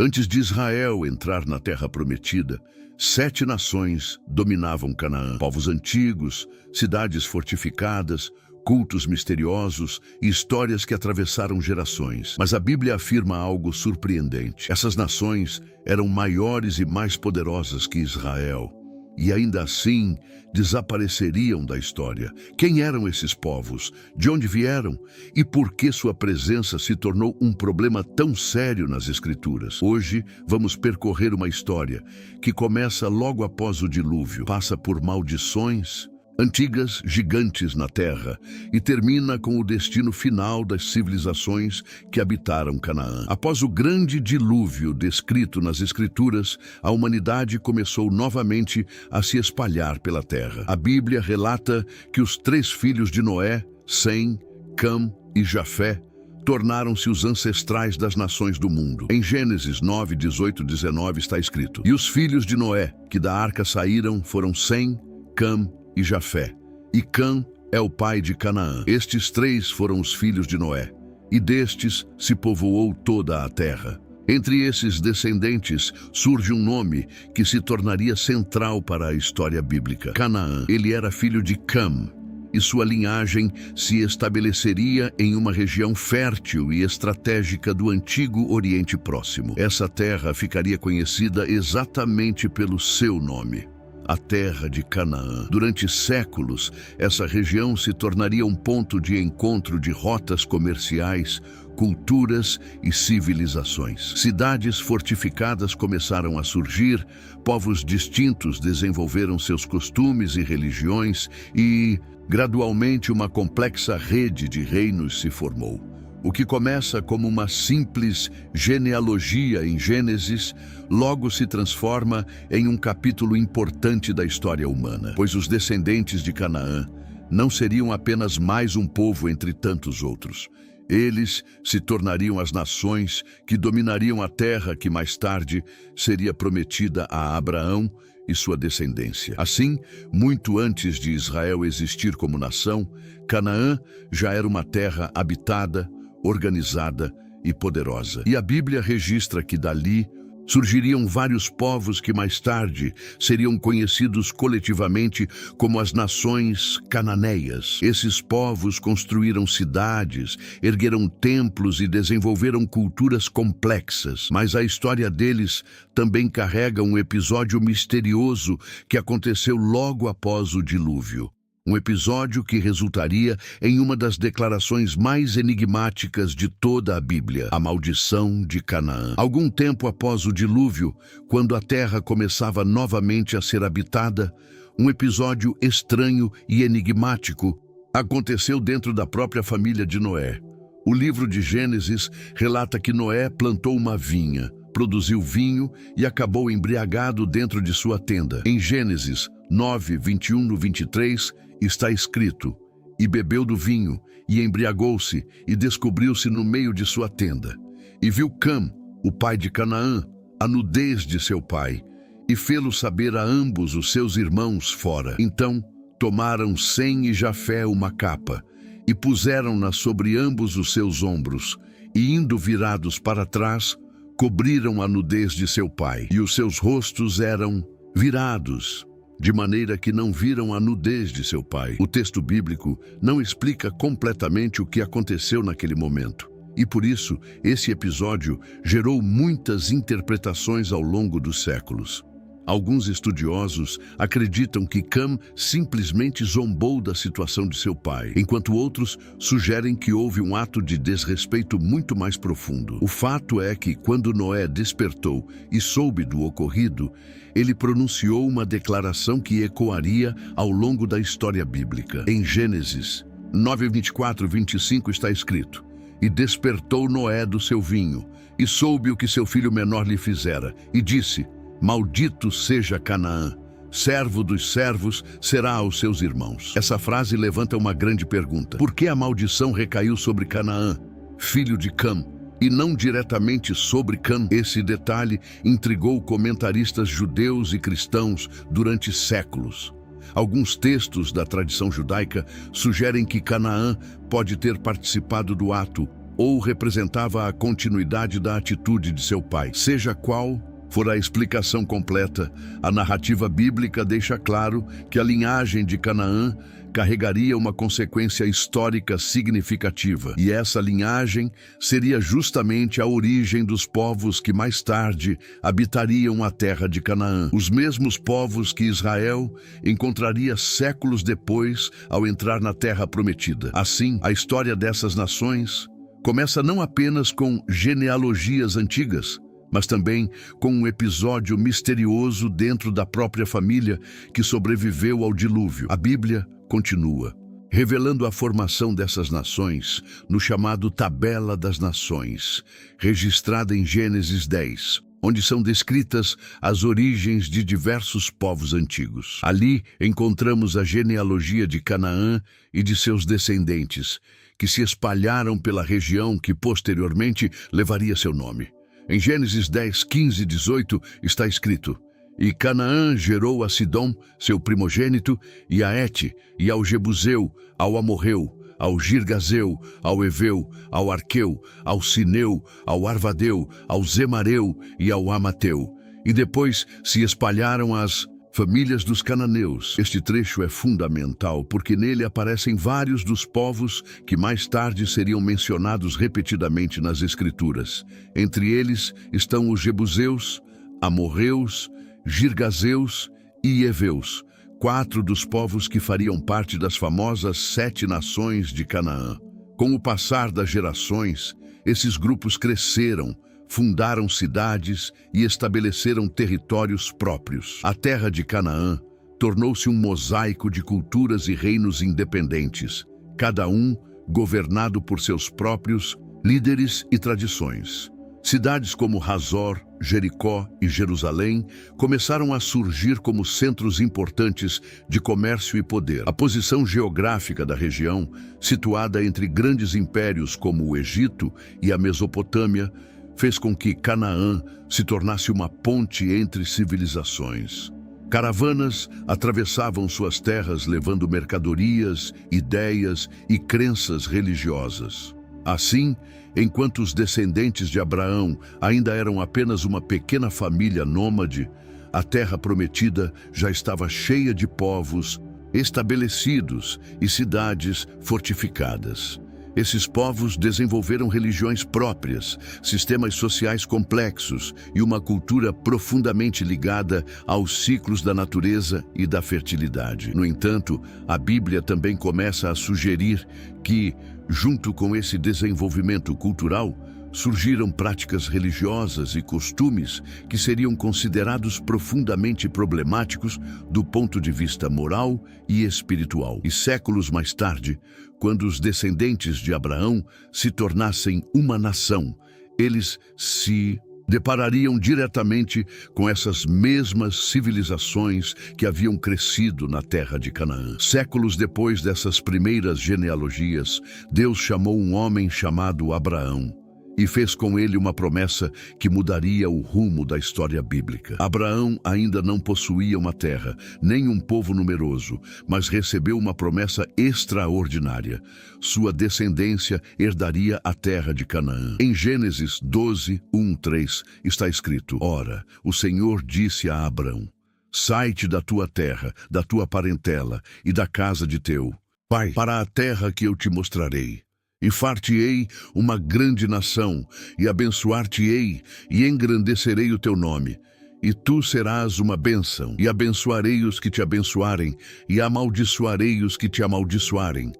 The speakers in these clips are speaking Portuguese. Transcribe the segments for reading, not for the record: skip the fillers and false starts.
Antes de Israel entrar na Terra Prometida, 7 nações dominavam Canaã. Povos antigos, cidades fortificadas, cultos misteriosos e histórias que atravessaram gerações. Mas a Bíblia afirma algo surpreendente. Essas nações eram maiores e mais poderosas que Israel. E ainda assim, desapareceriam da história. Quem eram esses povos? De onde vieram? E por que sua presença se tornou um problema tão sério nas Escrituras? Hoje, vamos percorrer uma história que começa logo após o dilúvio, passa por maldições antigas gigantes na terra e termina com o destino final das civilizações que habitaram Canaã. Após o grande dilúvio descrito nas Escrituras, a humanidade começou novamente a se espalhar pela terra. A Bíblia relata que os 3 filhos de Noé, Sem, Cam e Jafé, tornaram-se os ancestrais das nações do mundo. Em Gênesis 9, 18 e 19 está escrito: "E os filhos de Noé, que da arca saíram, foram Sem, Cam e Jafé. E Cam é o pai de Canaã. Estes 3 foram os filhos de Noé, e destes se povoou toda a terra." Entre esses descendentes surge um nome que se tornaria central para a história bíblica: Canaã. Ele era filho de Cam, e sua linhagem se estabeleceria em uma região fértil e estratégica do antigo Oriente Próximo. Essa terra ficaria conhecida exatamente pelo seu nome: a terra de Canaã. Durante séculos, essa região se tornaria um ponto de encontro de rotas comerciais, culturas e civilizações. Cidades fortificadas começaram a surgir, povos distintos desenvolveram seus costumes e religiões e, gradualmente, uma complexa rede de reinos se formou. O que começa como uma simples genealogia em Gênesis, logo se transforma em um capítulo importante da história humana, pois os descendentes de Canaã não seriam apenas mais um povo entre tantos outros. Eles se tornariam as nações que dominariam a terra que mais tarde seria prometida a Abraão e sua descendência. Assim, muito antes de Israel existir como nação, Canaã já era uma terra habitada, organizada e poderosa. E a Bíblia registra que dali surgiriam vários povos que mais tarde seriam conhecidos coletivamente como as nações cananeias. Esses povos construíram cidades, ergueram templos e desenvolveram culturas complexas. Mas a história deles também carrega um episódio misterioso que aconteceu logo após o dilúvio. Um episódio que resultaria em uma das declarações mais enigmáticas de toda a Bíblia: a maldição de Canaã. Algum tempo após o dilúvio, quando a terra começava novamente a ser habitada, um episódio estranho e enigmático aconteceu dentro da própria família de Noé. O livro de Gênesis relata que Noé plantou uma vinha, produziu vinho e acabou embriagado dentro de sua tenda. Em Gênesis 9, 21-23, está escrito: "E bebeu do vinho, e embriagou-se, e descobriu-se no meio de sua tenda. E viu Cam, o pai de Canaã, a nudez de seu pai, e fê-lo saber a ambos os seus irmãos fora. Então tomaram Sem e Jafé uma capa, e puseram-na sobre ambos os seus ombros, e indo virados para trás, cobriram a nudez de seu pai, e os seus rostos eram virados, de maneira que não viram a nudez de seu pai." O texto bíblico não explica completamente o que aconteceu naquele momento. E por isso, esse episódio gerou muitas interpretações ao longo dos séculos. Alguns estudiosos acreditam que Cam simplesmente zombou da situação de seu pai, enquanto outros sugerem que houve um ato de desrespeito muito mais profundo. O fato é que, quando Noé despertou e soube do ocorrido, ele pronunciou uma declaração que ecoaria ao longo da história bíblica. Em Gênesis 9, 24-25 está escrito: "E despertou Noé do seu vinho, e soube o que seu filho menor lhe fizera, e disse: Maldito seja Canaã, servo dos servos será aos seus irmãos." Essa frase levanta uma grande pergunta: por que a maldição recaiu sobre Canaã, filho de Cam, e não diretamente sobre Cam? Esse detalhe intrigou comentaristas judeus e cristãos durante séculos. Alguns textos da tradição judaica sugerem que Canaã pode ter participado do ato ou representava a continuidade da atitude de seu pai. Seja qual for a explicação completa, a narrativa bíblica deixa claro que a linhagem de Canaã carregaria uma consequência histórica significativa. E essa linhagem seria justamente a origem dos povos que mais tarde habitariam a terra de Canaã. Os mesmos povos que Israel encontraria séculos depois ao entrar na terra prometida. Assim, a história dessas nações começa não apenas com genealogias antigas, mas também com um episódio misterioso dentro da própria família que sobreviveu ao dilúvio. A Bíblia continua, revelando a formação dessas nações no chamado Tabela das Nações, registrada em Gênesis 10, onde são descritas as origens de diversos povos antigos. Ali encontramos a genealogia de Canaã e de seus descendentes, que se espalharam pela região que posteriormente levaria seu nome. Em Gênesis 10, 15 e 18 está escrito: E Canaã gerou a Sidom, seu primogênito, e a Hete, e ao Jebuseu, ao Amorreu, ao Girgazeu, ao Eveu, ao Arqueu, ao Sineu, ao Arvadeu, ao Zemareu e ao Amateu. E depois se espalharam as famílias dos cananeus. Este trecho é fundamental porque nele aparecem vários dos povos que mais tarde seriam mencionados repetidamente nas Escrituras. Entre eles estão os Jebuseus, Amorreus, Girgazeus e Eveus, 4 dos povos que fariam parte das famosas 7 nações de Canaã. Com o passar das gerações, esses grupos cresceram, fundaram cidades e estabeleceram territórios próprios. A terra de Canaã tornou-se um mosaico de culturas e reinos independentes, cada um governado por seus próprios líderes e tradições. Cidades como Hazor, Jericó e Jerusalém começaram a surgir como centros importantes de comércio e poder. A posição geográfica da região, situada entre grandes impérios como o Egito e a Mesopotâmia, fez com que Canaã se tornasse uma ponte entre civilizações. Caravanas atravessavam suas terras levando mercadorias, ideias e crenças religiosas. Assim, enquanto os descendentes de Abraão ainda eram apenas uma pequena família nômade, a terra prometida já estava cheia de povos estabelecidos e cidades fortificadas. Esses povos desenvolveram religiões próprias, sistemas sociais complexos e uma cultura profundamente ligada aos ciclos da natureza e da fertilidade. No entanto, a Bíblia também começa a sugerir que, junto com esse desenvolvimento cultural, surgiram práticas religiosas e costumes que seriam considerados profundamente problemáticos do ponto de vista moral e espiritual. E séculos mais tarde, quando os descendentes de Abraão se tornassem uma nação, eles se deparariam diretamente com essas mesmas civilizações que haviam crescido na terra de Canaã. Séculos depois dessas primeiras genealogias, Deus chamou um homem chamado Abraão e fez com ele uma promessa que mudaria o rumo da história bíblica. Abraão ainda não possuía uma terra, nem um povo numeroso, mas recebeu uma promessa extraordinária. Sua descendência herdaria a terra de Canaã. Em Gênesis 12, 1-3 está escrito: Ora, o Senhor disse a Abraão: Sai-te da tua terra, da tua parentela e da casa de teu pai, para a terra que eu te mostrarei. E far-te-ei uma grande nação, e abençoar-te-ei, e engrandecerei o teu nome. E tu serás uma bênção, e abençoarei os que te abençoarem, e amaldiçoarei os que te amaldiçoarem.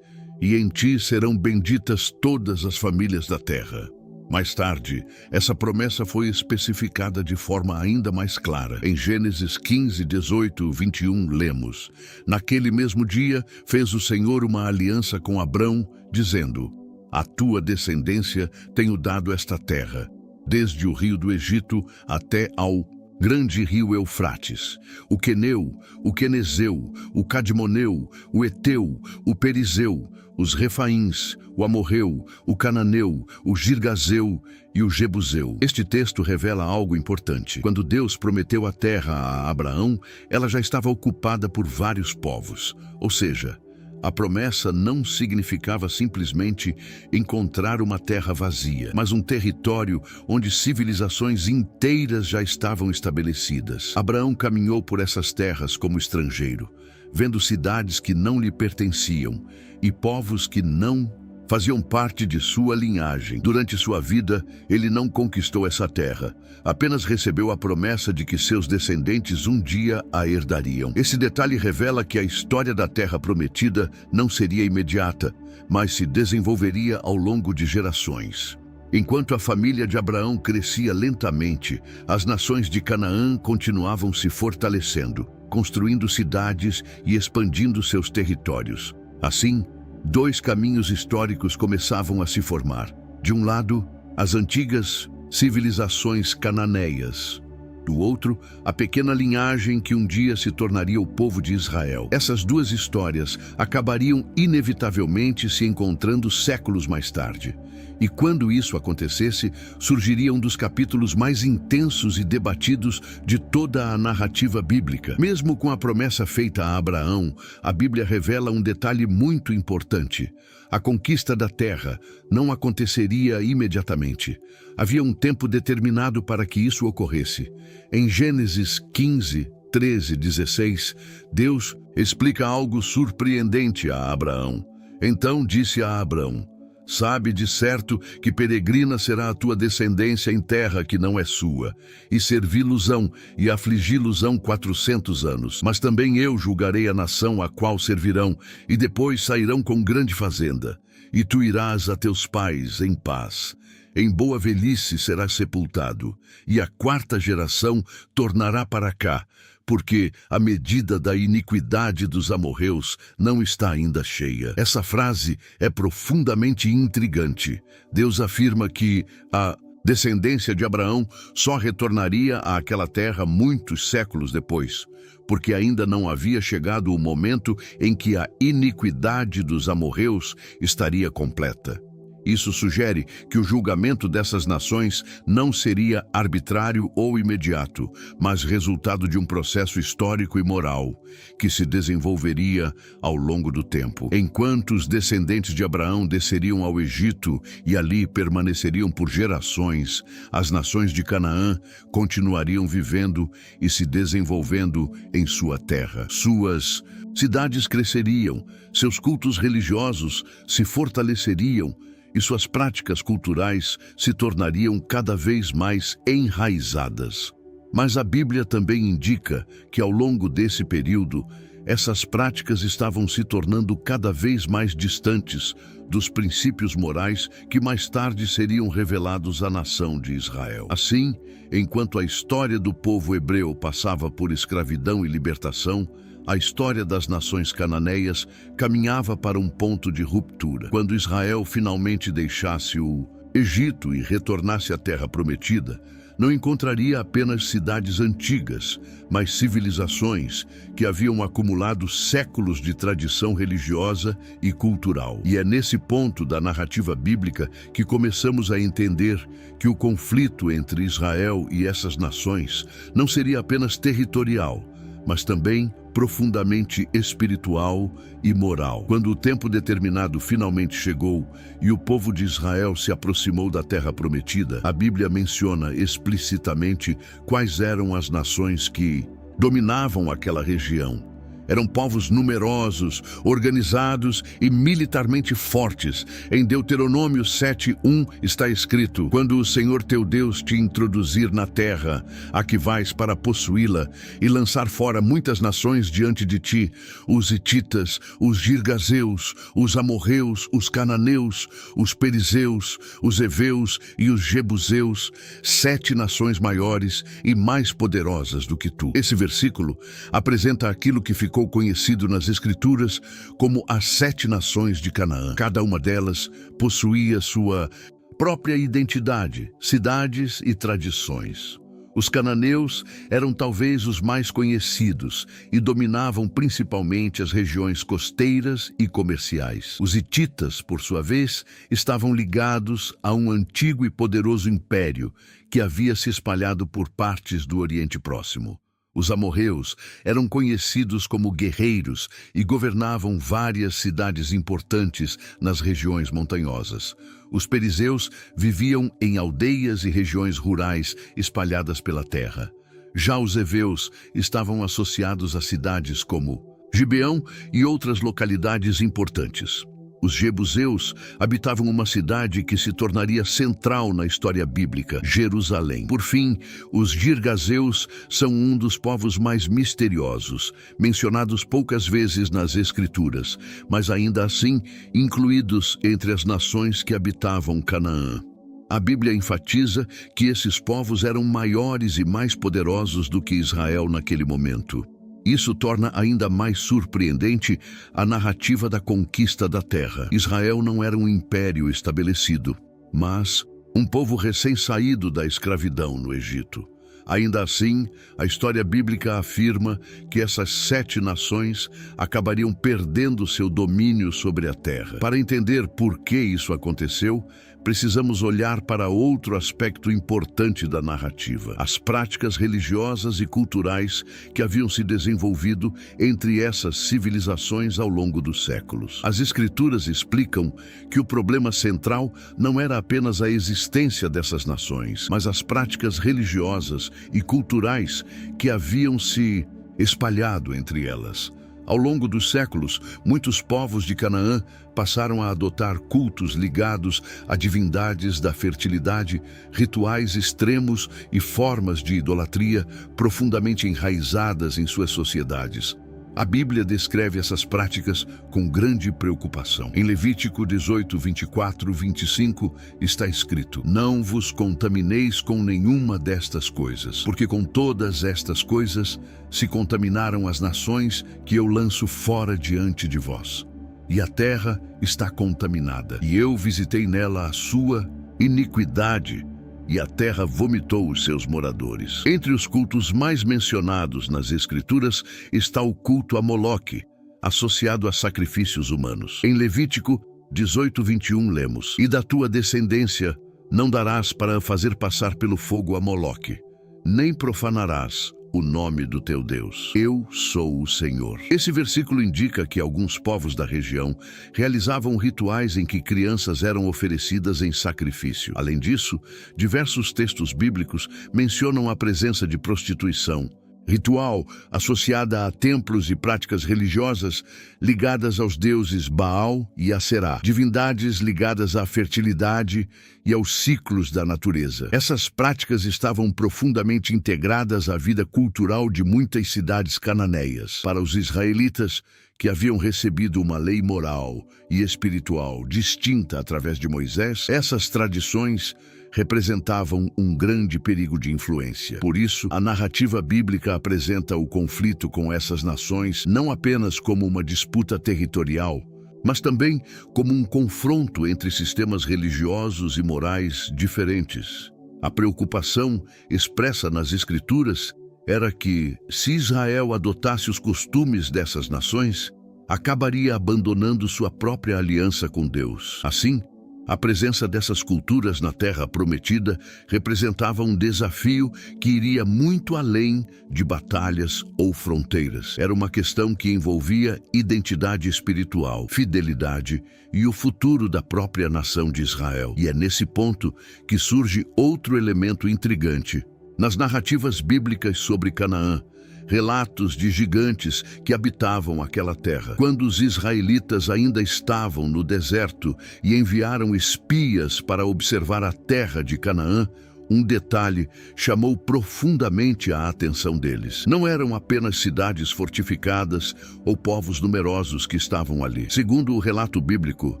E em ti serão benditas todas as famílias da terra. Mais tarde, essa promessa foi especificada de forma ainda mais clara. Em Gênesis 15, 18, 21, lemos: Naquele mesmo dia fez o Senhor uma aliança com Abrão, dizendo: A tua descendência tenho dado esta terra, desde o rio do Egito até ao grande rio Eufrates, o Queneu, o Quenezeu, o Cadmoneu, o Eteu, o Perizeu, os Refaíns, o Amorreu, o Cananeu, o Girgazeu e o Jebuseu. Este texto revela algo importante. Quando Deus prometeu a terra a Abraão, ela já estava ocupada por vários povos, ou seja, A promessa não significava simplesmente encontrar uma terra vazia, mas um território onde civilizações inteiras já estavam estabelecidas. Abraão caminhou por essas terras como estrangeiro, vendo cidades que não lhe pertenciam e povos que não faziam parte de sua linhagem. Durante sua vida, ele não conquistou essa terra, apenas recebeu a promessa de que seus descendentes um dia a herdariam. Esse detalhe revela que a história da terra prometida não seria imediata, mas se desenvolveria ao longo de gerações. Enquanto a família de Abraão crescia lentamente, as nações de Canaã continuavam se fortalecendo, construindo cidades e expandindo seus territórios. Assim, dois caminhos históricos começavam a se formar. De um lado, as antigas civilizações cananeias. Do outro, a pequena linhagem que um dia se tornaria o povo de Israel. Essas duas histórias acabariam inevitavelmente se encontrando séculos mais tarde. E quando isso acontecesse, surgiria um dos capítulos mais intensos e debatidos de toda a narrativa bíblica. Mesmo com a promessa feita a Abraão, a Bíblia revela um detalhe muito importante. A conquista da terra não aconteceria imediatamente. Havia um tempo determinado para que isso ocorresse. Em Gênesis 15, 13, 16, Deus explica algo surpreendente a Abraão. Então disse a Abraão: sabe de certo que peregrina será a tua descendência em terra que não é sua, e servi-los-ão e afligi-los-ão 400 anos. Mas também eu julgarei a nação a qual servirão, e depois sairão com grande fazenda. E tu irás a teus pais em paz. Em boa velhice serás sepultado, e a quarta geração tornará para cá, porque a medida da iniquidade dos amorreus não está ainda cheia. Essa frase é profundamente intrigante. Deus afirma que a descendência de Abraão só retornaria àquela terra muitos séculos depois, porque ainda não havia chegado o momento em que a iniquidade dos amorreus estaria completa. Isso sugere que o julgamento dessas nações não seria arbitrário ou imediato, mas resultado de um processo histórico e moral que se desenvolveria ao longo do tempo. Enquanto os descendentes de Abraão desceriam ao Egito e ali permaneceriam por gerações, as nações de Canaã continuariam vivendo e se desenvolvendo em sua terra. Suas cidades cresceriam, seus cultos religiosos se fortaleceriam, e suas práticas culturais se tornariam cada vez mais enraizadas. Mas a Bíblia também indica que ao longo desse período, essas práticas estavam se tornando cada vez mais distantes dos princípios morais que mais tarde seriam revelados à nação de Israel. Assim, enquanto a história do povo hebreu passava por escravidão e libertação, a história das nações cananeias caminhava para um ponto de ruptura. Quando Israel finalmente deixasse o Egito e retornasse à Terra Prometida, não encontraria apenas cidades antigas, mas civilizações que haviam acumulado séculos de tradição religiosa e cultural. E é nesse ponto da narrativa bíblica que começamos a entender que o conflito entre Israel e essas nações não seria apenas territorial, mas também profundamente espiritual e moral. Quando o tempo determinado finalmente chegou e o povo de Israel se aproximou da Terra Prometida, a Bíblia menciona explicitamente quais eram as nações que dominavam aquela região. Eram povos numerosos, organizados e militarmente fortes. Em Deuteronômio 7:1 está escrito: quando o Senhor teu Deus te introduzir na terra, a que vais para possuí-la, e lançar fora muitas nações diante de ti, os hititas, os girgazeus, os amorreus, os cananeus, os perizeus, os heveus e os jebuseus, 7 nações maiores e mais poderosas do que tu. Esse versículo apresenta aquilo que ficou conhecido nas Escrituras como as 7 nações de Canaã. Cada uma delas possuía sua própria identidade, cidades e tradições. Os cananeus eram talvez os mais conhecidos e dominavam principalmente as regiões costeiras e comerciais. Os hititas, por sua vez, estavam ligados a um antigo e poderoso império que havia se espalhado por partes do Oriente Próximo. Os amorreus eram conhecidos como guerreiros e governavam várias cidades importantes nas regiões montanhosas. Os perizeus viviam em aldeias e regiões rurais espalhadas pela terra. Já os heveus estavam associados a cidades como Gibeão e outras localidades importantes. Os jebuseus habitavam uma cidade que se tornaria central na história bíblica, Jerusalém. Por fim, os girgazeus são um dos povos mais misteriosos, mencionados poucas vezes nas Escrituras, mas ainda assim incluídos entre as nações que habitavam Canaã. A Bíblia enfatiza que esses povos eram maiores e mais poderosos do que Israel naquele momento. Isso torna ainda mais surpreendente a narrativa da conquista da terra. Israel não era um império estabelecido, mas um povo recém-saído da escravidão no Egito. Ainda assim, a história bíblica afirma que essas 7 nações acabariam perdendo seu domínio sobre a terra. Para entender por que isso aconteceu, precisamos olhar para outro aspecto importante da narrativa: as práticas religiosas e culturais que haviam se desenvolvido entre essas civilizações ao longo dos séculos. As Escrituras explicam que o problema central não era apenas a existência dessas nações, mas as práticas religiosas e culturais que haviam se espalhado entre elas. Ao longo dos séculos, muitos povos de Canaã passaram a adotar cultos ligados a divindades da fertilidade, rituais extremos e formas de idolatria profundamente enraizadas em suas sociedades. A Bíblia descreve essas práticas com grande preocupação. Em Levítico 18, 24, 25, está escrito: "Não vos contamineis com nenhuma destas coisas, porque com todas estas coisas se contaminaram as nações que eu lanço fora diante de vós. E a terra está contaminada, e eu visitei nela a sua iniquidade, e a terra vomitou os seus moradores." Entre os cultos mais mencionados nas Escrituras está o culto a Moloque, associado a sacrifícios humanos. Em Levítico 18, 21 lemos: "E da tua descendência não darás para fazer passar pelo fogo a Moloque, nem profanarás o nome do teu Deus. Eu sou o Senhor." Esse versículo indica que alguns povos da região realizavam rituais em que crianças eram oferecidas em sacrifício. Além disso, diversos textos bíblicos mencionam a presença de prostituição, ritual associada a templos e práticas religiosas ligadas aos deuses Baal e Aserá, divindades ligadas à fertilidade e aos ciclos da natureza. Essas práticas estavam profundamente integradas à vida cultural de muitas cidades cananeias. Para os israelitas, que haviam recebido uma lei moral e espiritual distinta através de Moisés, essas tradições representavam um grande perigo de influência. Por isso, a narrativa bíblica apresenta o conflito com essas nações não apenas como uma disputa territorial, mas também como um confronto entre sistemas religiosos e morais diferentes. A preocupação expressa nas Escrituras era que, se Israel adotasse os costumes dessas nações, acabaria abandonando sua própria aliança com Deus. Assim, a presença dessas culturas na Terra Prometida representava um desafio que iria muito além de batalhas ou fronteiras. Era uma questão que envolvia identidade espiritual, fidelidade e o futuro da própria nação de Israel. E é nesse ponto que surge outro elemento intrigante. Nas narrativas bíblicas sobre Canaã, relatos de gigantes que habitavam aquela terra. Quando os israelitas ainda estavam no deserto e enviaram espias para observar a terra de Canaã, um detalhe chamou profundamente a atenção deles. Não eram apenas cidades fortificadas ou povos numerosos que estavam ali. Segundo o relato bíblico,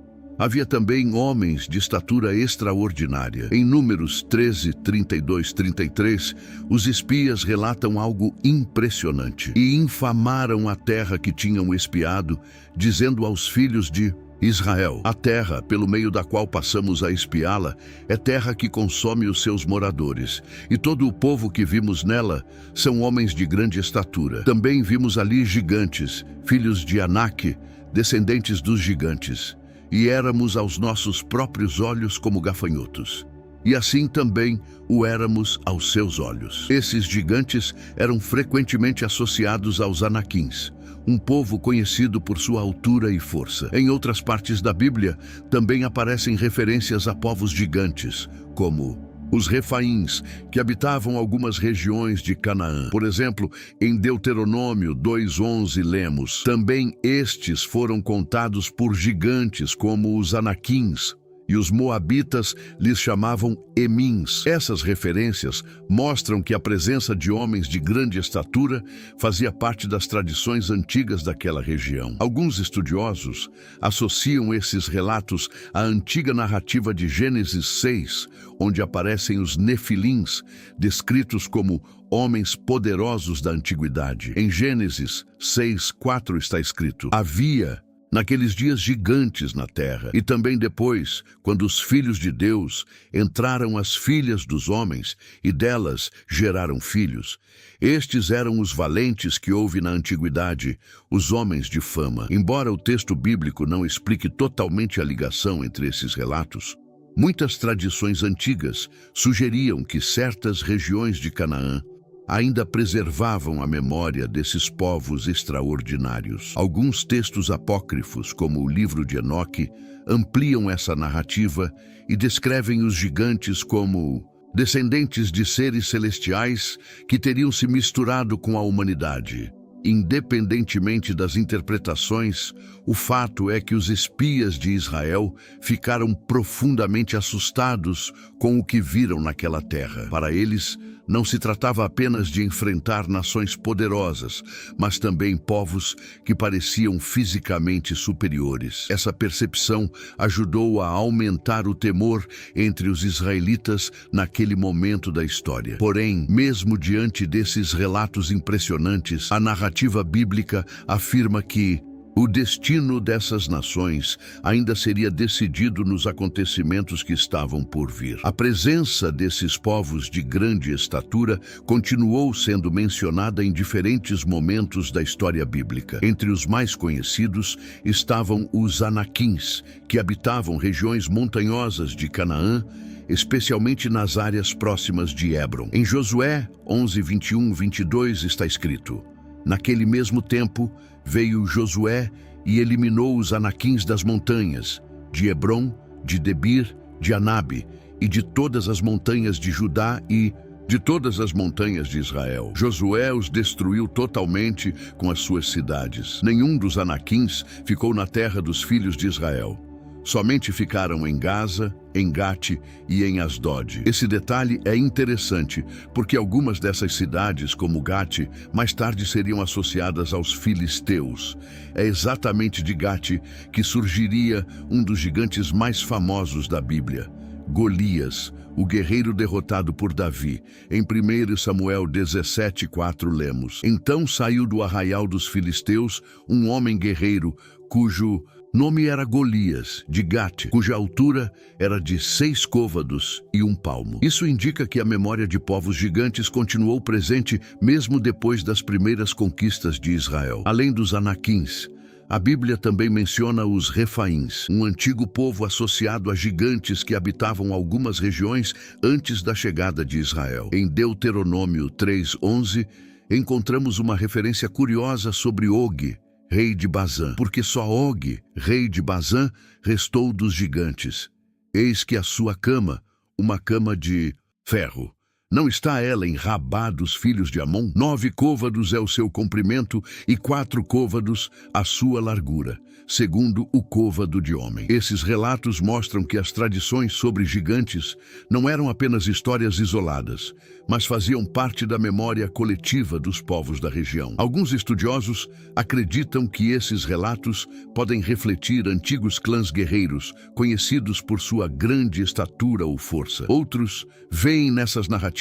havia também homens de estatura extraordinária. Em Números 13, 32, 33, os espias relatam algo impressionante. "E infamaram a terra que tinham espiado, dizendo aos filhos de Israel: a terra, pelo meio da qual passamos a espiá-la, é terra que consome os seus moradores. E todo o povo que vimos nela são homens de grande estatura. Também vimos ali gigantes, filhos de Anak, descendentes dos gigantes. E éramos aos nossos próprios olhos como gafanhotos. e assim também o éramos aos seus olhos. Esses gigantes eram frequentemente associados aos Anaquins, um povo conhecido por sua altura e força. Em outras partes da Bíblia, também aparecem referências a povos gigantes, como os Refaíns, que habitavam algumas regiões de Canaã. Por exemplo, em Deuteronômio 2:11 lemos: também estes foram contados por gigantes como os Anaquins, e os moabitas lhes chamavam Emins. Essas referências mostram que a presença de homens de grande estatura fazia parte das tradições antigas daquela região. Alguns estudiosos associam esses relatos à antiga narrativa de Gênesis 6, onde aparecem os Nefilins, descritos como homens poderosos da antiguidade. Em Gênesis 6:4 está escrito: havia naqueles dias gigantes na terra, e também depois, quando os filhos de Deus entraram as filhas dos homens, e delas geraram filhos. Estes eram os valentes que houve na antiguidade, os homens de fama. Embora o texto bíblico não explique totalmente a ligação entre esses relatos, muitas tradições antigas sugeriam que certas regiões de Canaã ainda preservavam a memória desses povos extraordinários. Alguns textos apócrifos, como o livro de Enoque, ampliam essa narrativa e descrevem os gigantes como descendentes de seres celestiais que teriam se misturado com a humanidade. Independentemente das interpretações, o fato é que os espias de Israel ficaram profundamente assustados com o que viram naquela terra. Para eles, não se tratava apenas de enfrentar nações poderosas, mas também povos que pareciam fisicamente superiores. Essa percepção ajudou a aumentar o temor entre os israelitas naquele momento da história. Porém, mesmo diante desses relatos impressionantes, a narrativa bíblica afirma que o destino dessas nações ainda seria decidido nos acontecimentos que estavam por vir. A presença desses povos de grande estatura continuou sendo mencionada em diferentes momentos da história bíblica. Entre os mais conhecidos estavam os Anaquins, que habitavam regiões montanhosas de Canaã, especialmente nas áreas próximas de Hebron. Em Josué 11:21-22 está escrito: naquele mesmo tempo, veio Josué e eliminou os Anaquins das montanhas, de Hebron, de Debir, de Anabe, e de todas as montanhas de Judá e de todas as montanhas de Israel. Josué os destruiu totalmente com as suas cidades. Nenhum dos Anaquins ficou na terra dos filhos de Israel. Somente ficaram em Gaza, em Gate e em Asdod. Esse detalhe é interessante, porque algumas dessas cidades, como Gate, mais tarde seriam associadas aos filisteus. É exatamente de Gate que surgiria um dos gigantes mais famosos da Bíblia, Golias, o guerreiro derrotado por Davi. Em 1 Samuel 17:4 lemos: então saiu do arraial dos filisteus um homem guerreiro, cujo nome era Golias, de Gate, cuja altura era de 6 côvados e 1 palmo. Isso indica que a memória de povos gigantes continuou presente mesmo depois das primeiras conquistas de Israel. Além dos Anaquins, a Bíblia também menciona os Refaíns, um antigo povo associado a gigantes que habitavam algumas regiões antes da chegada de Israel. Em Deuteronômio 3:11, encontramos uma referência curiosa sobre Og, rei de Bazã, porque só Og, rei de Bazã, restou dos gigantes. Eis que a sua cama, uma cama de ferro, não está ela em Rabá dos filhos de Amon? 9 côvados é o seu comprimento e 4 côvados a sua largura, segundo o côvado de homem. Esses relatos mostram que as tradições sobre gigantes não eram apenas histórias isoladas, mas faziam parte da memória coletiva dos povos da região. Alguns estudiosos acreditam que esses relatos podem refletir antigos clãs guerreiros, conhecidos por sua grande estatura ou força. Outros veem nessas narrativas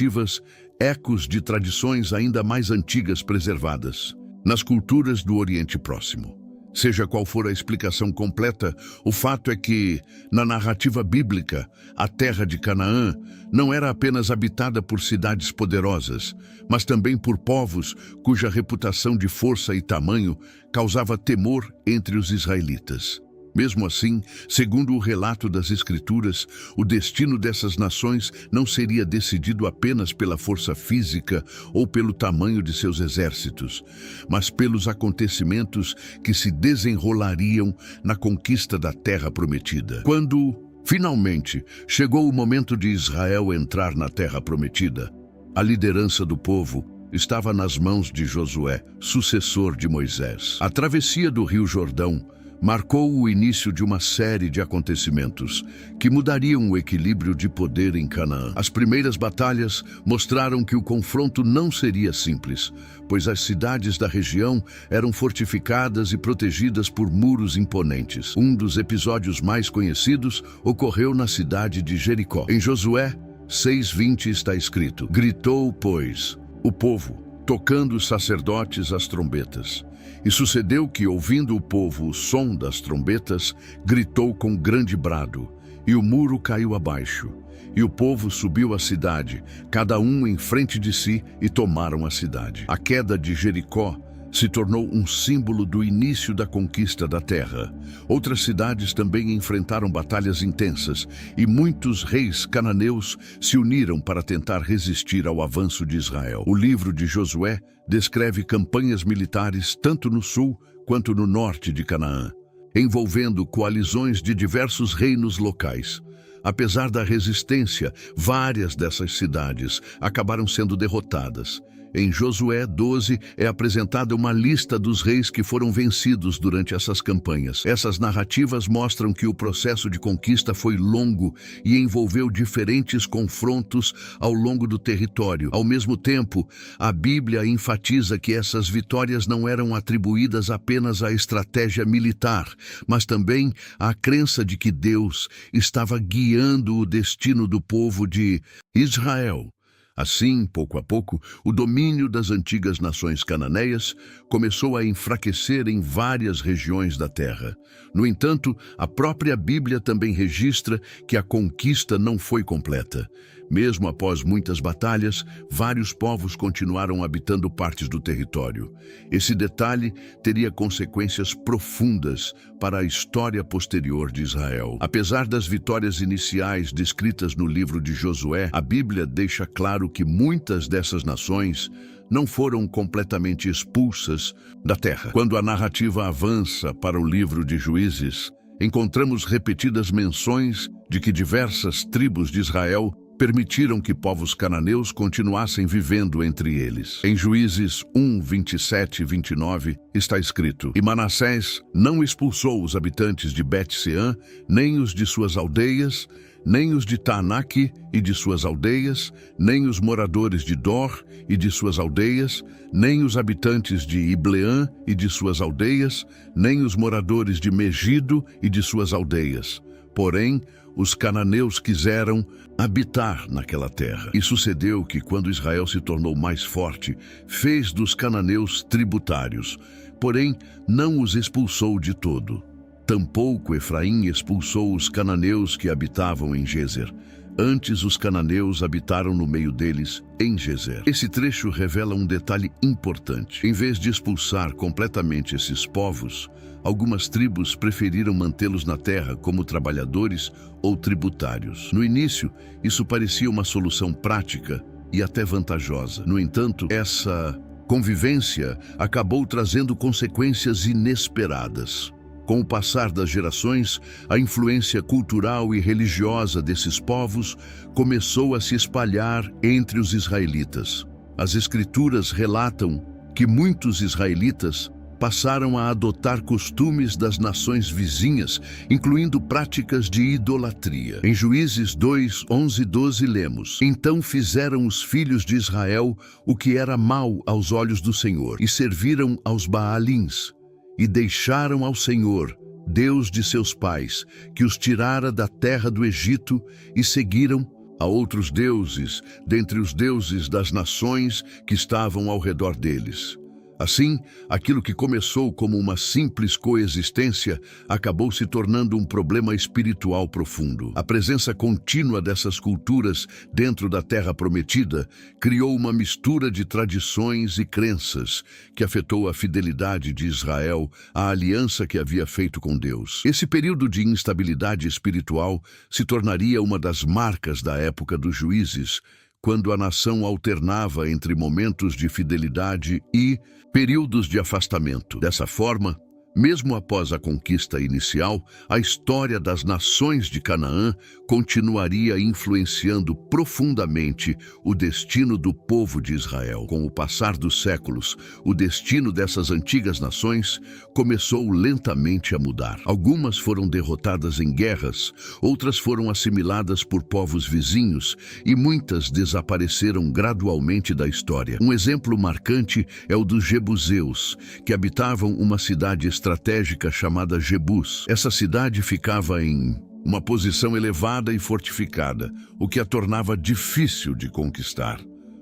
ecos de tradições ainda mais antigas preservadas nas culturas do Oriente Próximo. Seja qual for a explicação completa, o fato é que, na narrativa bíblica, a terra de Canaã não era apenas habitada por cidades poderosas, mas também por povos cuja reputação de força e tamanho causava temor entre os israelitas. Mesmo assim, segundo o relato das Escrituras, o destino dessas nações não seria decidido apenas pela força física ou pelo tamanho de seus exércitos, mas pelos acontecimentos que se desenrolariam na conquista da Terra Prometida. Quando, finalmente, chegou o momento de Israel entrar na Terra Prometida, a liderança do povo estava nas mãos de Josué, sucessor de Moisés. A travessia do Rio Jordão marcou o início de uma série de acontecimentos que mudariam o equilíbrio de poder em Canaã. As primeiras batalhas mostraram que o confronto não seria simples, pois as cidades da região eram fortificadas e protegidas por muros imponentes. Um dos episódios mais conhecidos ocorreu na cidade de Jericó. Em Josué 6:20 está escrito: "Gritou, pois, o povo, tocando os sacerdotes as trombetas. E sucedeu que, ouvindo o povo o som das trombetas, gritou com grande brado, e o muro caiu abaixo. E o povo subiu à cidade, cada um em frente de si, e tomaram a cidade." A queda de Jericó se tornou um símbolo do início da conquista da terra. Outras cidades também enfrentaram batalhas intensas, e muitos reis cananeus se uniram para tentar resistir ao avanço de Israel. O livro de Josué descreve campanhas militares tanto no sul quanto no norte de Canaã, envolvendo coalizões de diversos reinos locais. Apesar da resistência, várias dessas cidades acabaram sendo derrotadas. Em Josué 12 é apresentada uma lista dos reis que foram vencidos durante essas campanhas. Essas narrativas mostram que o processo de conquista foi longo e envolveu diferentes confrontos ao longo do território. Ao mesmo tempo, a Bíblia enfatiza que essas vitórias não eram atribuídas apenas à estratégia militar, mas também à crença de que Deus estava guiando o destino do povo de Israel. Assim, pouco a pouco, o domínio das antigas nações cananeias começou a enfraquecer em várias regiões da terra. No entanto, a própria Bíblia também registra que a conquista não foi completa. Mesmo após muitas batalhas, vários povos continuaram habitando partes do território. Esse detalhe teria consequências profundas para a história posterior de Israel. Apesar das vitórias iniciais descritas no livro de Josué, a Bíblia deixa claro que muitas dessas nações não foram completamente expulsas da terra. Quando a narrativa avança para o livro de Juízes, encontramos repetidas menções de que diversas tribos de Israel permitiram que povos cananeus continuassem vivendo entre eles. Em Juízes 1, 27 e 29 está escrito: "E Manassés não expulsou os habitantes de Bet-Seã, nem os de suas aldeias, nem os de Taanaque e de suas aldeias, nem os moradores de Dor e de suas aldeias, nem os habitantes de Ibleã e de suas aldeias, nem os moradores de Megido e de suas aldeias. Porém, os cananeus quiseram habitar naquela terra." E sucedeu que, quando Israel se tornou mais forte, fez dos cananeus tributários, porém não os expulsou de todo. Tampouco Efraim expulsou os cananeus que habitavam em Gezer. Antes, os cananeus habitaram no meio deles, em Gezer. Esse trecho revela um detalhe importante. Em vez de expulsar completamente esses povos, algumas tribos preferiram mantê-los na terra como trabalhadores ou tributários. No início, isso parecia uma solução prática e até vantajosa. No entanto, essa convivência acabou trazendo consequências inesperadas. Com o passar das gerações, a influência cultural e religiosa desses povos começou a se espalhar entre os israelitas. As Escrituras relatam que muitos israelitas passaram a adotar costumes das nações vizinhas, incluindo práticas de idolatria. Em Juízes 2, 11 e 12 lemos: "Então fizeram os filhos de Israel o que era mau aos olhos do Senhor, e serviram aos Baalins, e deixaram ao Senhor, Deus de seus pais, que os tirara da terra do Egito, e seguiram a outros deuses, dentre os deuses das nações que estavam ao redor deles. Assim, aquilo que começou como uma simples coexistência acabou se tornando um problema espiritual profundo. A presença contínua dessas culturas dentro da Terra Prometida criou uma mistura de tradições e crenças que afetou a fidelidade de Israel à aliança que havia feito com Deus. Esse período de instabilidade espiritual se tornaria uma das marcas da época dos juízes, quando a nação alternava entre momentos de fidelidade e períodos de afastamento. Dessa forma, mesmo após a conquista inicial, a história das nações de Canaã continuaria influenciando profundamente o destino do povo de Israel. Com o passar dos séculos, o destino dessas antigas nações começou lentamente a mudar. Algumas foram derrotadas em guerras, outras foram assimiladas por povos vizinhos e muitas desapareceram gradualmente da história. Um exemplo marcante é o dos jebuseus, que habitavam uma cidade estratégica chamada Jebus. Essa cidade ficava em uma posição elevada e fortificada, o que a tornava difícil de conquistar.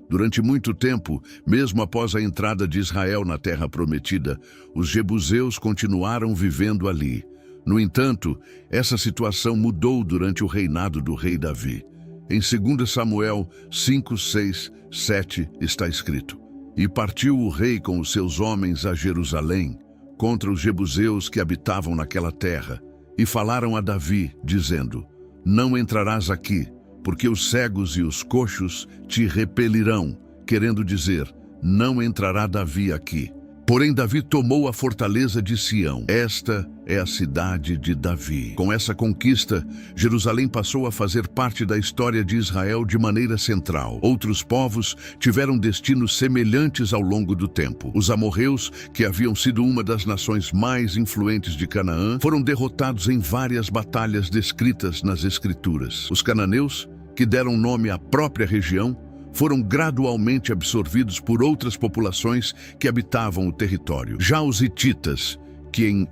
Durante muito tempo, mesmo após a entrada de Israel na Terra Prometida, os jebuseus continuaram vivendo ali. No entanto, essa situação mudou durante o reinado do rei Davi. Em 2 Samuel 5, 6, 7 está escrito: "E partiu o rei com os seus homens a Jerusalém, contra os jebuseus que habitavam naquela terra, e falaram a Davi, dizendo: Não entrarás aqui, porque os cegos e os coxos te repelirão, querendo dizer, não entrará Davi aqui. Porém Davi tomou a fortaleza de Sião. Esta é a cidade de Davi." Com essa conquista, Jerusalém passou a fazer parte da história de Israel de maneira central. Outros povos tiveram destinos semelhantes ao longo do tempo. Os amorreus, que haviam sido uma das nações mais influentes de Canaã, foram derrotados em várias batalhas descritas nas Escrituras. Os cananeus, que deram nome à própria região, foram gradualmente absorvidos por outras populações que habitavam o território. Já os hititas, que em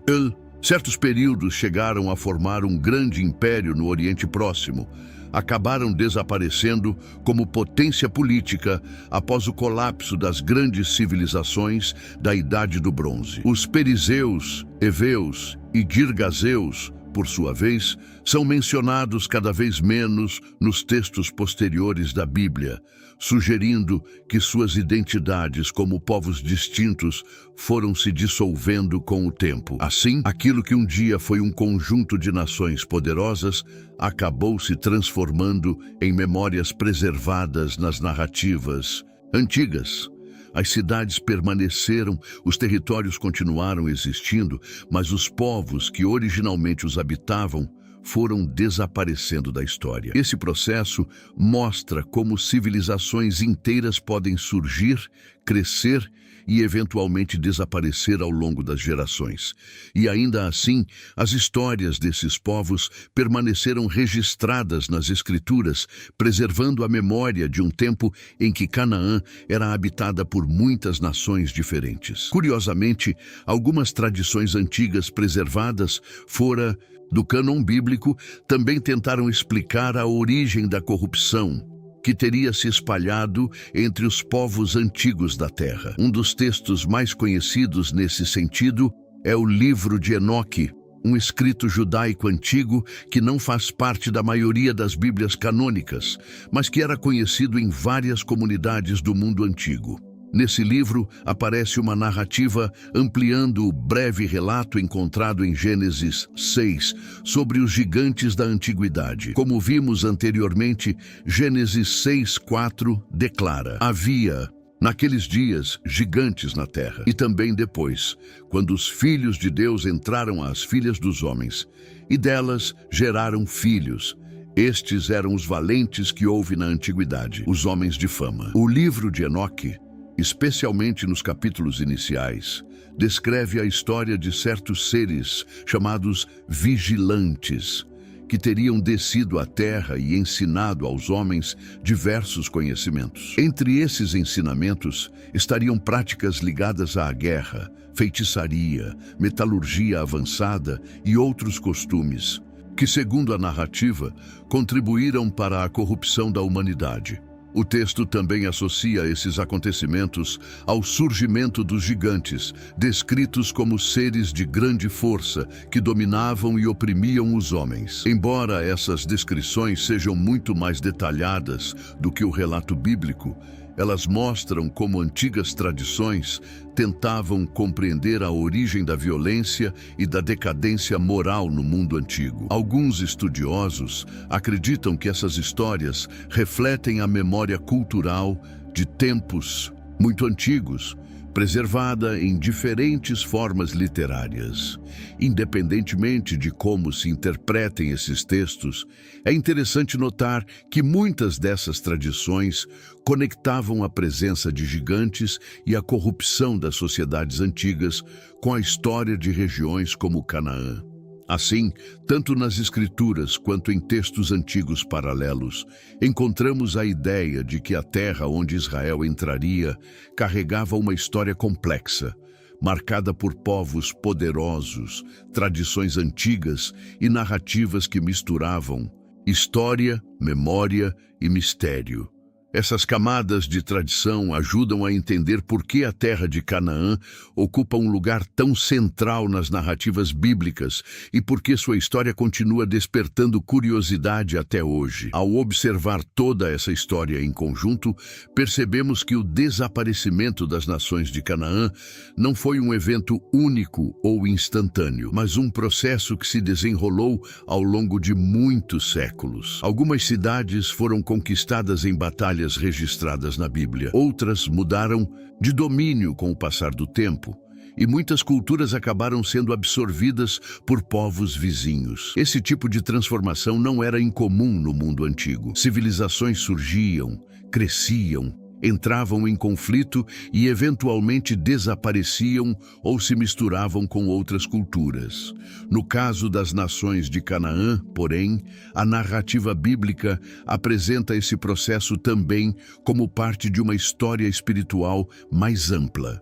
certos períodos chegaram a formar um grande império no Oriente Próximo, acabaram desaparecendo como potência política após o colapso das grandes civilizações da Idade do Bronze. Os perizeus, heveus e girgazeus, por sua vez, são mencionados cada vez menos nos textos posteriores da Bíblia, sugerindo que suas identidades como povos distintos foram se dissolvendo com o tempo. Assim, aquilo que um dia foi um conjunto de nações poderosas acabou se transformando em memórias preservadas nas narrativas antigas. As cidades permaneceram, os territórios continuaram existindo, mas os povos que originalmente os habitavam foram desaparecendo da história. Esse processo mostra como civilizações inteiras podem surgir, crescer e eventualmente desaparecer ao longo das gerações. E ainda assim, as histórias desses povos permaneceram registradas nas Escrituras, preservando a memória de um tempo em que Canaã era habitada por muitas nações diferentes. Curiosamente, algumas tradições antigas preservadas fora do cânon bíblico também tentaram explicar a origem da corrupção que teria se espalhado entre os povos antigos da terra. Um dos textos mais conhecidos nesse sentido é o livro de Enoque, um escrito judaico antigo que não faz parte da maioria das Bíblias canônicas, mas que era conhecido em várias comunidades do mundo antigo. Nesse livro, aparece uma narrativa ampliando o breve relato encontrado em Gênesis 6 sobre os gigantes da antiguidade. Como vimos anteriormente, Gênesis 6:4 declara: "Havia, naqueles dias, gigantes na terra, e também depois, quando os filhos de Deus entraram às filhas dos homens, e delas geraram filhos. Estes eram os valentes que houve na antiguidade, os homens de fama." O livro de Enoque, especialmente nos capítulos iniciais, descreve a história de certos seres chamados vigilantes, que teriam descido à terra e ensinado aos homens diversos conhecimentos. Entre esses ensinamentos estariam práticas ligadas à guerra, feitiçaria, metalurgia avançada e outros costumes, que, segundo a narrativa, contribuíram para a corrupção da humanidade. O texto também associa esses acontecimentos ao surgimento dos gigantes, descritos como seres de grande força que dominavam e oprimiam os homens. Embora essas descrições sejam muito mais detalhadas do que o relato bíblico, elas mostram como antigas tradições tentavam compreender a origem da violência e da decadência moral no mundo antigo. Alguns estudiosos acreditam que essas histórias refletem a memória cultural de tempos muito antigos, preservada em diferentes formas literárias. Independentemente de como se interpretem esses textos, é interessante notar que muitas dessas tradições conectavam a presença de gigantes e a corrupção das sociedades antigas com a história de regiões como Canaã. Assim, tanto nas Escrituras quanto em textos antigos paralelos, encontramos a ideia de que a terra onde Israel entraria carregava uma história complexa, marcada por povos poderosos, tradições antigas e narrativas que misturavam história, memória e mistério. Essas camadas de tradição ajudam a entender por que a terra de Canaã ocupa um lugar tão central nas narrativas bíblicas e por que sua história continua despertando curiosidade até hoje. Ao observar toda essa história em conjunto, percebemos que o desaparecimento das nações de Canaã não foi um evento único ou instantâneo, mas um processo que se desenrolou ao longo de muitos séculos. Algumas cidades foram conquistadas em batalhas registradas na Bíblia. Outras mudaram de domínio com o passar do tempo, e muitas culturas acabaram sendo absorvidas por povos vizinhos. Esse tipo de transformação não era incomum no mundo antigo. Civilizações surgiam, cresciam, entravam em conflito e eventualmente desapareciam ou se misturavam com outras culturas. No caso das nações de Canaã, porém, a narrativa bíblica apresenta esse processo também como parte de uma história espiritual mais ampla.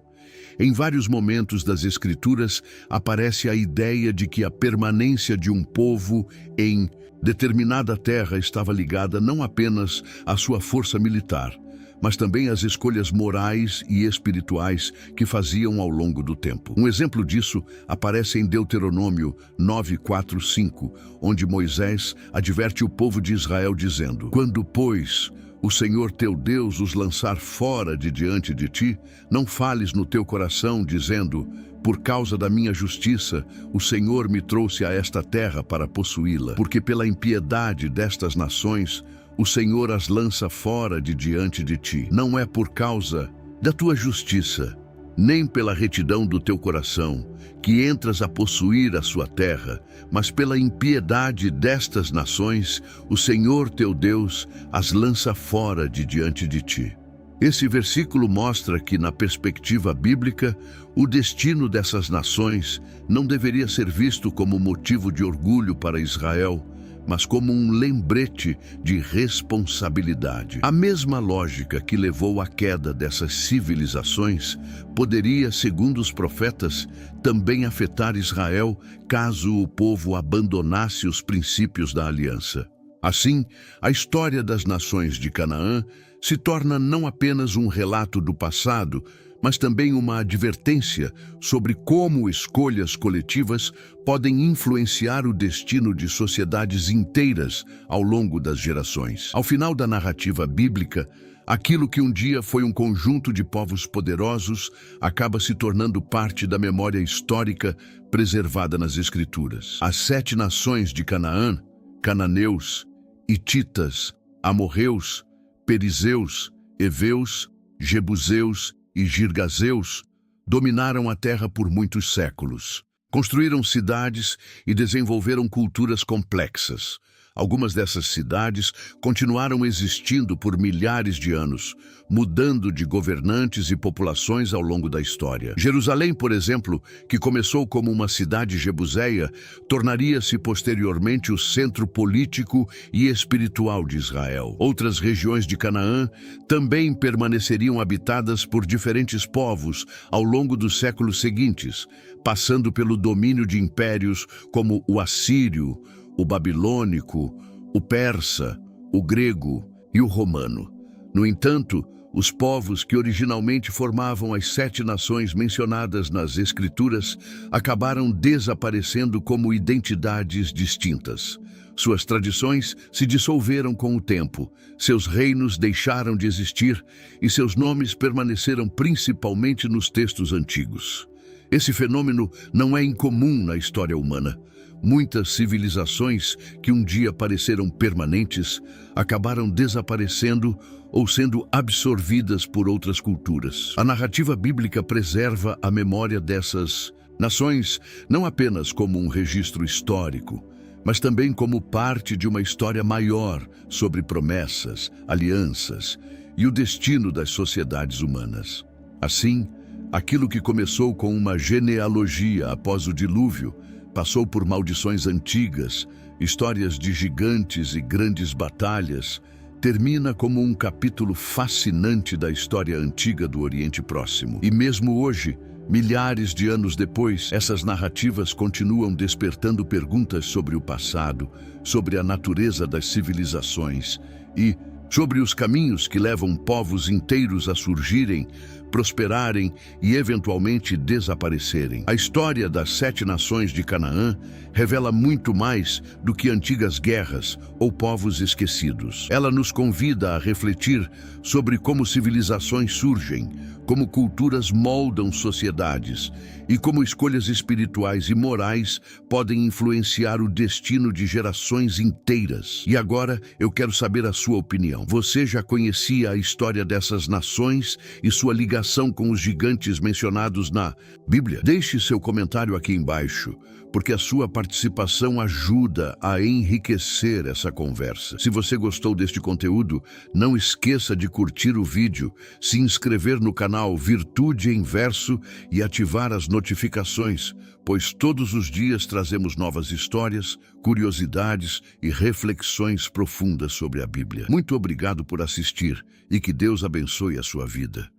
Em vários momentos das Escrituras aparece a ideia de que a permanência de um povo em determinada terra estava ligada não apenas à sua força militar, mas também as escolhas morais e espirituais que faziam ao longo do tempo. Um exemplo disso aparece em Deuteronômio 9:4-5, onde Moisés adverte o povo de Israel dizendo: "Quando, pois, o Senhor teu Deus os lançar fora de diante de ti, não fales no teu coração, dizendo: por causa da minha justiça, o Senhor me trouxe a esta terra para possuí-la, porque pela impiedade destas nações, o Senhor as lança fora de diante de ti. Não é por causa da tua justiça, nem pela retidão do teu coração, que entras a possuir a sua terra, mas pela impiedade destas nações, o Senhor teu Deus as lança fora de diante de ti." Esse versículo mostra que, na perspectiva bíblica, o destino dessas nações não deveria ser visto como motivo de orgulho para Israel, mas como um lembrete de responsabilidade. A mesma lógica que levou à queda dessas civilizações poderia, segundo os profetas, também afetar Israel caso o povo abandonasse os princípios da aliança. Assim, a história das nações de Canaã se torna não apenas um relato do passado, mas também uma advertência sobre como escolhas coletivas podem influenciar o destino de sociedades inteiras ao longo das gerações. Ao final da narrativa bíblica, aquilo que um dia foi um conjunto de povos poderosos acaba se tornando parte da memória histórica preservada nas Escrituras. As 7 nações de Canaã, cananeus, hititas, amorreus, perizeus, heveus, jebuseus e girgazeus, dominaram a terra por muitos séculos. Construíram cidades e desenvolveram culturas complexas. Algumas dessas cidades continuaram existindo por milhares de anos, mudando de governantes e populações ao longo da história. Jerusalém, por exemplo, que começou como uma cidade jebuseia, tornaria-se posteriormente o centro político e espiritual de Israel. Outras regiões de Canaã também permaneceriam habitadas por diferentes povos ao longo dos séculos seguintes, passando pelo domínio de impérios como o assírio, o babilônico, o persa, o grego e o romano. No entanto, os povos que originalmente formavam as 7 nações mencionadas nas Escrituras acabaram desaparecendo como identidades distintas. Suas tradições se dissolveram com o tempo, seus reinos deixaram de existir e seus nomes permaneceram principalmente nos textos antigos. Esse fenômeno não é incomum na história humana. Muitas civilizações que um dia pareceram permanentes acabaram desaparecendo ou sendo absorvidas por outras culturas. A narrativa bíblica preserva a memória dessas nações não apenas como um registro histórico, mas também como parte de uma história maior sobre promessas, alianças e o destino das sociedades humanas. Assim, aquilo que começou com uma genealogia após o dilúvio passou por maldições antigas, histórias de gigantes e grandes batalhas, termina como um capítulo fascinante da história antiga do Oriente Próximo. E mesmo hoje, milhares de anos depois, essas narrativas continuam despertando perguntas sobre o passado, sobre a natureza das civilizações e sobre os caminhos que levam povos inteiros a surgirem, prosperarem e eventualmente desaparecerem. A história das 7 nações de Canaã revela muito mais do que antigas guerras ou povos esquecidos. Ela nos convida a refletir sobre como civilizações surgem, como culturas moldam sociedades e como escolhas espirituais e morais podem influenciar o destino de gerações inteiras. E agora eu quero saber a sua opinião. Você já conhecia a história dessas nações e sua ligação com os gigantes mencionados na Bíblia? Deixe seu comentário aqui embaixo, porque a sua participação ajuda a enriquecer essa conversa. Se você gostou deste conteúdo, não esqueça de curtir o vídeo, se inscrever no canal Virtude em Verso e ativar as notificações, pois todos os dias trazemos novas histórias, curiosidades e reflexões profundas sobre a Bíblia. Muito obrigado por assistir e que Deus abençoe a sua vida.